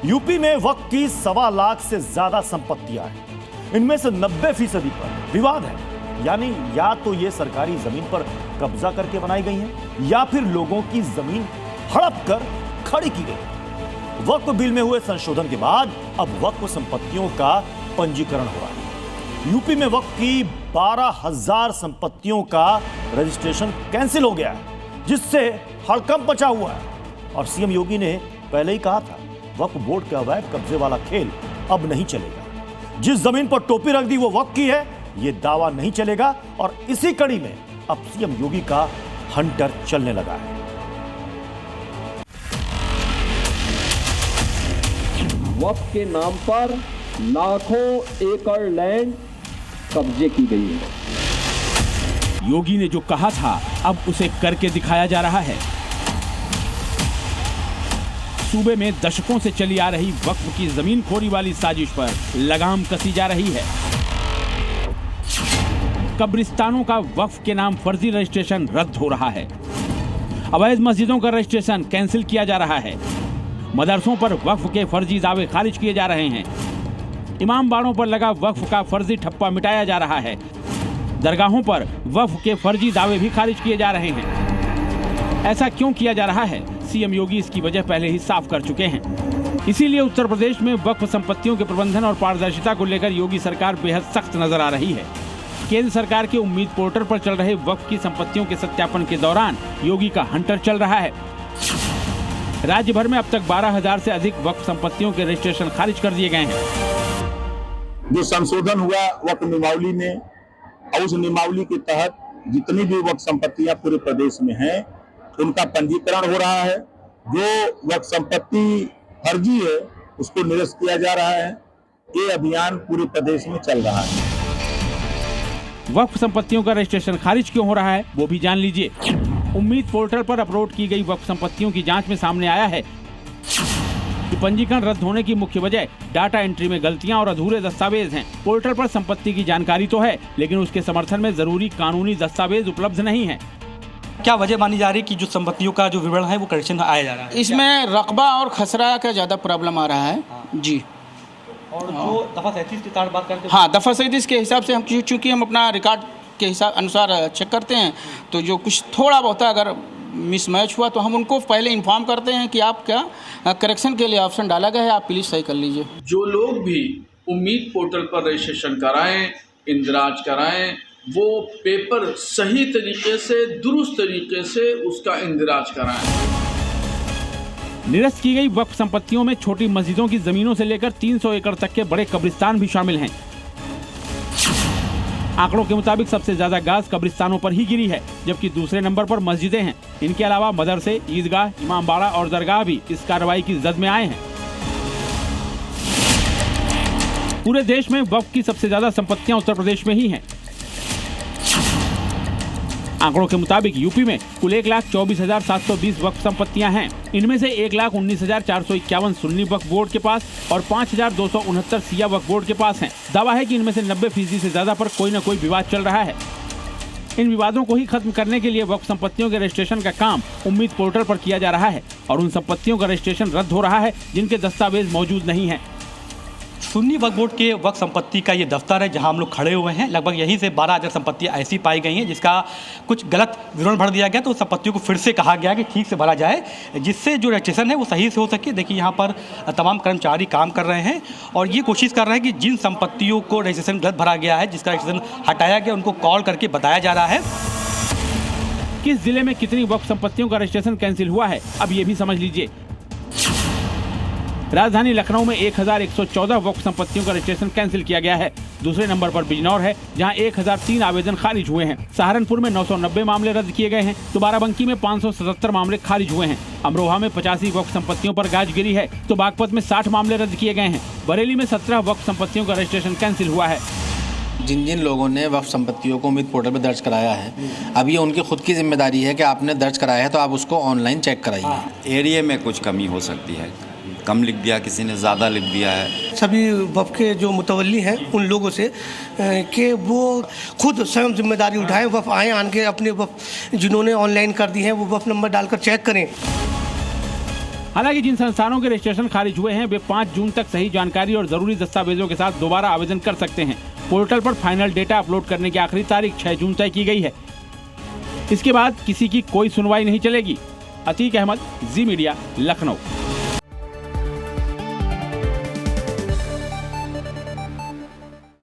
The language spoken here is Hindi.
यूपी में वक्फ की 1.25 लाख से ज्यादा संपत्तियां हैं। इनमें से 90% पर विवाद है, यानी या तो ये सरकारी जमीन पर कब्जा करके बनाई गई हैं या फिर लोगों की जमीन हड़प कर खड़ी की गई। वक्फ बिल में हुए संशोधन के बाद अब वक्फ संपत्तियों का पंजीकरण हो रहा है। यूपी में वक्फ की 12,000 संपत्तियों का रजिस्ट्रेशन कैंसिल हो गया है, जिससे हड़कंप मचा हुआ है। और सीएम योगी ने पहले ही कहा था, वक्फ बोर्ड के अवैध कब्जे वाला खेल अब नहीं चलेगा। जिस जमीन पर टोपी रख दी वो वक्फ की है, ये दावा नहीं चलेगा। और इसी कड़ी में अब सीएम योगी का हंटर चलने लगा है। वक्फ के नाम पर लाखों एकड़ लैंड कब्जे की गई है। योगी ने जो कहा था अब उसे करके दिखाया जा रहा है। सूबे में दशकों से चली आ रही वक्फ की जमीन खोरी वाली साजिश पर लगाम कसी जा रही है। कब्रिस्तानों का वक्फ के नाम फर्जी रजिस्ट्रेशन रद्द हो रहा है। अवैध मस्जिदों का रजिस्ट्रेशन कैंसिल किया जा रहा है। मदरसों पर वक्फ के फर्जी दावे खारिज किए जा रहे हैं। इमाम बाड़ों पर लगा वक्फ का फर्जी ठप्पा मिटाया जा रहा है। दरगाहों पर वक्फ के फर्जी दावे भी खारिज किए जा रहे हैं। ऐसा क्यों किया जा रहा है? सीएम योगी इसकी वजह पहले ही साफ कर चुके हैं। इसीलिए उत्तर प्रदेश में वक्फ संपत्तियों के प्रबंधन और पारदर्शिता को लेकर योगी सरकार बेहद सख्त नजर आ रही है। केंद्र सरकार के उम्मीद पोर्टल पर चल रहे वक्फ की संपत्तियों के सत्यापन के दौरान योगी का हंटर चल रहा है। राज्य भर में अब तक 12,000 से अधिक वक्फ संपत्तियों के रजिस्ट्रेशन खारिज कर दिए गए हैं। जो संशोधन हुआ वक्फ नियमावली में, और उस नियमावली के तहत जितनी भी वक्फ संपत्तियां पूरे प्रदेश में हैं, उनका पंजीकरण हो रहा है। जो वक्फ संपत्ति फर्जी है उसको निरस्त किया जा रहा है। ये अभियान पूरे प्रदेश में चल रहा है। वक्फ संपत्तियों का रजिस्ट्रेशन खारिज क्यों हो रहा है वो भी जान लीजिए। उम्मीद पोर्टल पर अपलोड की गई वक्फ संपत्तियों की जांच में सामने आया है कि पंजीकरण रद्द होने की मुख्य वजह डाटा एंट्री में गलतियां और अधूरे दस्तावेज हैं। पोर्टल पर संपत्ति की जानकारी तो है, लेकिन उसके समर्थन में जरूरी कानूनी दस्तावेज उपलब्ध नहीं है। क्या वजह मानी जा रही है कि जो संपत्तियों का जो विवरण है वो करेक्शन आया जा रहा है? इसमें रकबा और खसरा का ज़्यादा प्रॉब्लम आ रहा है। जी। और जो दफा 37 की बात करते हैं, हाँ, दफा 37 के हिसाब से हम चूँकि हम अपना रिकॉर्ड के हिसाब अनुसार चेक करते हैं, तो जो कुछ थोड़ा बहुत अगर मिसमैच हुआ तो हम उनको पहले इन्फॉर्म करते हैं कि आप क्या करेक्शन के लिए ऑप्शन डाला गया है, आप प्लीज़ सही कर लीजिए। जो लोग भी उम्मीद पोर्टल पर रजिस्ट्रेशन कराएं, इंदिराज कराएं, वो पेपर सही तरीके से, दुरुस्त तरीके से उसका इंदिराज कराएं। निरस्त की गई वक्फ संपत्तियों में छोटी मस्जिदों की जमीनों से लेकर 300 एकड़ तक के बड़े कब्रिस्तान भी शामिल हैं। आंकड़ों के मुताबिक सबसे ज्यादा गाज कब्रिस्तानों पर ही गिरी है, जबकि दूसरे नंबर पर मस्जिदें हैं। इनके अलावा मदरसे, ईदगाह, इमामबाड़ा और दरगाह भी इस कार्रवाई की जद में आए हैं। पूरे देश में वक्फ की सबसे ज्यादा संपत्तियां उत्तर प्रदेश में ही हैं। आंकड़ों के मुताबिक यूपी में कुल 1,24,720 वक्फ संपत्तियां हैं। इनमें से 1,19,451 सुन्नी वक्फ बोर्ड के पास और 5,269 सिया वक्फ बोर्ड के पास हैं। दावा है कि इनमें से 90% से ज्यादा पर कोई न कोई विवाद चल रहा है। इन विवादों को ही खत्म करने के लिए वक्फ संपत्तियों के रजिस्ट्रेशन का काम उम्मीद पोर्टल पर किया जा रहा है और उन संपत्तियों का रजिस्ट्रेशन रद्द हो रहा है जिनके दस्तावेज मौजूद नहीं है। सुन्नी वक्फ बोर्ड के वक्फ संपत्ति का ये दफ्तर है जहां हम लोग खड़े हुए हैं। लगभग यहीं से 12,000 संपत्तियां ऐसी पाई गई हैं जिसका कुछ गलत विवरण भर दिया गया, तो संपत्तियों को फिर से कहा गया कि ठीक से भरा जाए, जिससे जो रजिस्ट्रेशन है वो सही से हो सके। देखिए यहाँ पर तमाम कर्मचारी काम कर रहे हैं और ये कोशिश कर रहे हैं कि जिन संपत्तियों को रजिस्ट्रेशन गलत भरा गया है, जिसका रजिस्ट्रेशन हटाया गया, उनको कॉल करके बताया जा रहा है। किस जिले में कितनी वक्फ संपत्तियों का रजिस्ट्रेशन कैंसिल हुआ है अब ये भी समझ लीजिए। राजधानी लखनऊ में 1,114 वक्फ संपत्तियों का रजिस्ट्रेशन कैंसिल किया गया है। दूसरे नंबर पर बिजनौर है जहां 1,003 आवेदन खारिज हुए हैं। सहारनपुर में 990 मामले रद्द किए गए हैं तो बाराबंकी में 577 मामले खारिज हुए हैं। अमरोहा में 85 वक्फ संपत्तियों पर गाज गिरी है तो बागपत में 60 मामले रद्द किए गए हैं। बरेली में 17 वक्फ संपत्तियों का रजिस्ट्रेशन कैंसिल हुआ है। जिन जिन लोगों ने वक्फ संपत्तियों को उम्मीद पोर्टल पर दर्ज कराया है, अब ये उनकी खुद की जिम्मेदारी है कि आपने दर्ज कराया है तो आप उसको ऑनलाइन चेक कराइए। एरिया में कुछ कमी हो सकती है, कम लिख दिया, किसी ने ज़्यादा लिख दिया है। सभी वक्फ के जो मुतवल्ली हैं उन लोगों से कि वो खुद स्वयं जिम्मेदारी उठाएं, वक्फ आए आन के अपने वक्फ जिन्होंने ऑनलाइन कर दी हैं वो वक्फ नंबर डालकर चेक करें। हालांकि जिन संस्थानों के रजिस्ट्रेशन खारिज हुए हैं वे 5 जून तक सही जानकारी और जरूरी दस्तावेजों के साथ दोबारा आवेदन कर सकते हैं। पोर्टल पर फाइनल डेटा अपलोड करने की आखिरी तारीख 6 जून तय की गई है। इसके बाद किसी की कोई सुनवाई नहीं चलेगी। अतीक अहमद, जी मीडिया, लखनऊ।